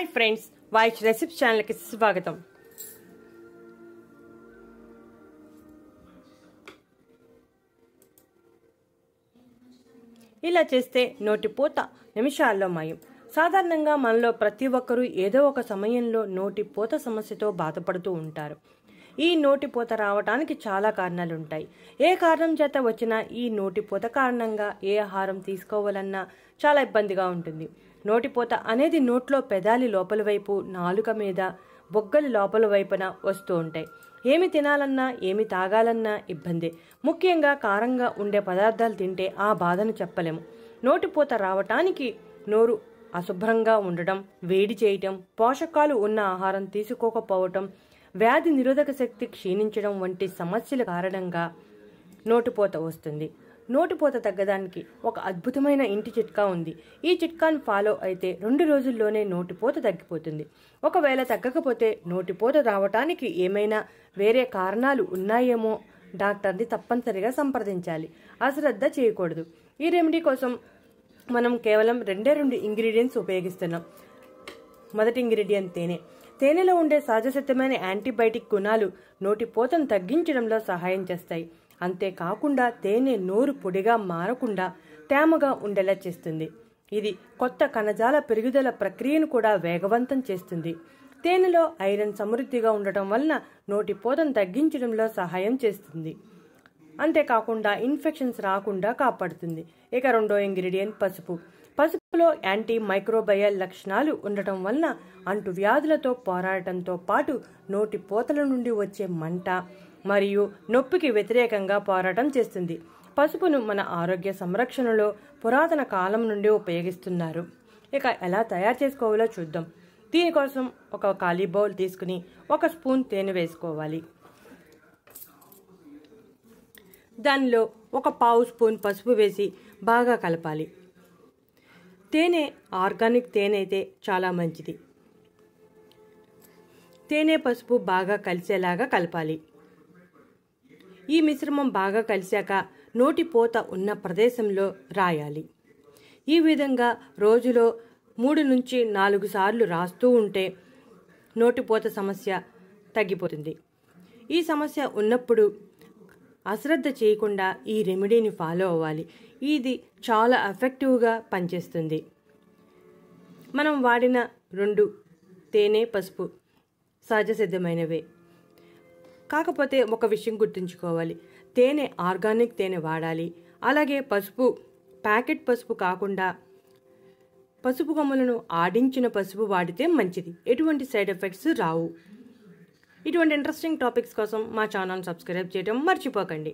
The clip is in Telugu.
हाय फ्रेंड्स, वाइश रेसिपी चैनल की स्वागतम। ఇలా చేస్తే నోటిపూత నిమిషాల్లో మాయం। సాధారణంగా మనలో ప్రతి ఒక్కరూ ఏదో ఒక సమయంలో నోటిపూత సమస్యతో బాధపడుతూ ఉంటారు। ఈ నోటిపూత రావడానికి చాలా కారణాలు ఉంటాయి। ఏ కారణం చేత వచ్చినా ఈ నోటిపూత కారణంగా ఏ ఆహారం తీసుకోవాలన్నా చాలా ఇబ్బందిగా ఉంటుంది। నోటిపూత అనేది నోట్లో పెదాలి లోపల వైపు, నాలుక మీద, బొగ్గలి లోపల వైపున వస్తూ ఉంటాయి। ఏమి తినాలన్నా ఏమి తాగాలన్నా ఇబ్బంది। ముఖ్యంగా కారంగా ఉండే పదార్థాలు తింటే ఆ బాధను చెప్పలేము। నోటిపూత రావటానికి నోరు అశుభ్రంగా ఉండటం, వేడి చేయటం, పోషకాలు ఉన్న ఆహారం తీసుకోకపోవటం, వ్యాధి నిరోధక శక్తి క్షీణించడం వంటి సమస్యల కారణంగా నోటిపూత వస్తుంది। నోటిపూత తగ్గడానికి ఒక అద్భుతమైన ఇంటి చిట్కా ఉంది। ఈ చిట్కాను ఫాలో అయితే 2 రోజుల్లోనే నోటిపూత తగ్గిపోతుంది। ఒకవేళ తగ్గకపోతే నోటిపూత రావటానికి ఏమైనా వేరే కారణాలు ఉన్నాయేమో డాక్టర్ని తప్పనిసరిగా సంప్రదించాలి, అశ్రద్ధ చేయకూడదు। ఈ రెమెడీ కోసం మనం కేవలం 2 ఇంగ్రీడియంట్స్ ఉపయోగిస్తున్నాం। మొదటి ఇంగ్రీడియంట్ తేనె। తేనెలో ఉండే సహజసిద్ధమైన యాంటీబయాటిక్ గుణాలు నోటిపూతను తగ్గించడంలో సహాయం చేస్తాయి। అంతేకాకుండా తేనె నోరు పొడిగా మారకుండా తేమగా ఉండేలా చేస్తుంది। ఇది కొత్త కణజాల పెరుగుదల ప్రక్రియను కూడా వేగవంతం చేస్తుంది। తేనెలో ఐరన్ సమృద్ధిగా ఉండటం వలన నోటిపూతను తగ్గించడంలో సహాయం చేస్తుంది। అంతేకాకుండా ఇన్ఫెక్షన్స్ రాకుండా కాపాడుతుంది। ఇక రెండో ఇంగ్రీడియంట్ పసుపు। పసుపులో యాంటీ మైక్రోబయల్ లక్షణాలు ఉండటం వలన అంటువ్యాధులతో పోరాడటంతో పాటు నోటిపూతల నుండి వచ్చే మంట మరియు నొప్పికి వ్యతిరేకంగా పోరాటం చేస్తుంది। పసుపును మన ఆరోగ్య సంరక్షణలో పురాతన కాలం నుండి ఉపయోగిస్తున్నారు। ఇక ఎలా తయారు చేసుకోవాలో చూద్దాం। దీనికోసం ఒక ఖాళీ బౌల్ తీసుకుని 1 స్పూన్ తేనె వేసుకోవాలి। దానిలో 1/2 స్పూన్ పసుపు వేసి బాగా కలపాలి। తేనె ఆర్గానిక్ తేనె అయితే చాలా మంచిది। తేనె పసుపు బాగా కలిసేలాగా కలపాలి। ఈ మిశ్రమం బాగా కలిశాక నోటిపూత ఉన్న ప్రదేశంలో రాయాలి। ఈ విధంగా రోజులో 3 నుంచి 4 సార్లు రాస్తూ ఉంటే నోటిపూత సమస్య తగ్గిపోతుంది। ఈ సమస్య ఉన్నప్పుడు అశ్రద్ధ చేయకుండా ఈ రెమెడీని ఫాలో అవ్వాలి। ఇది చాలా ఎఫెక్టివ్గా పనిచేస్తుంది। మనం వాడిన 2 తేనె పసుపు సహజ సిద్ధమైనవే, కాకపోతే ఒక విషయం గుర్తుంచుకోవాలి, తేనె ఆర్గానిక్ తేనె వాడాలి। అలాగే పసుపు ప్యాకెట్ పసుపు కాకుండా పసుపు కొమ్మలను ఆడించిన పసుపు వాడితే మంచిది, ఎటువంటి సైడ్ ఎఫెక్ట్స్ రావు। ఇటువంటి ఇంట్రెస్టింగ్ టాపిక్స్ కోసం మా ఛానల్ సబ్స్క్రైబ్ చేయడం మర్చిపోకండి।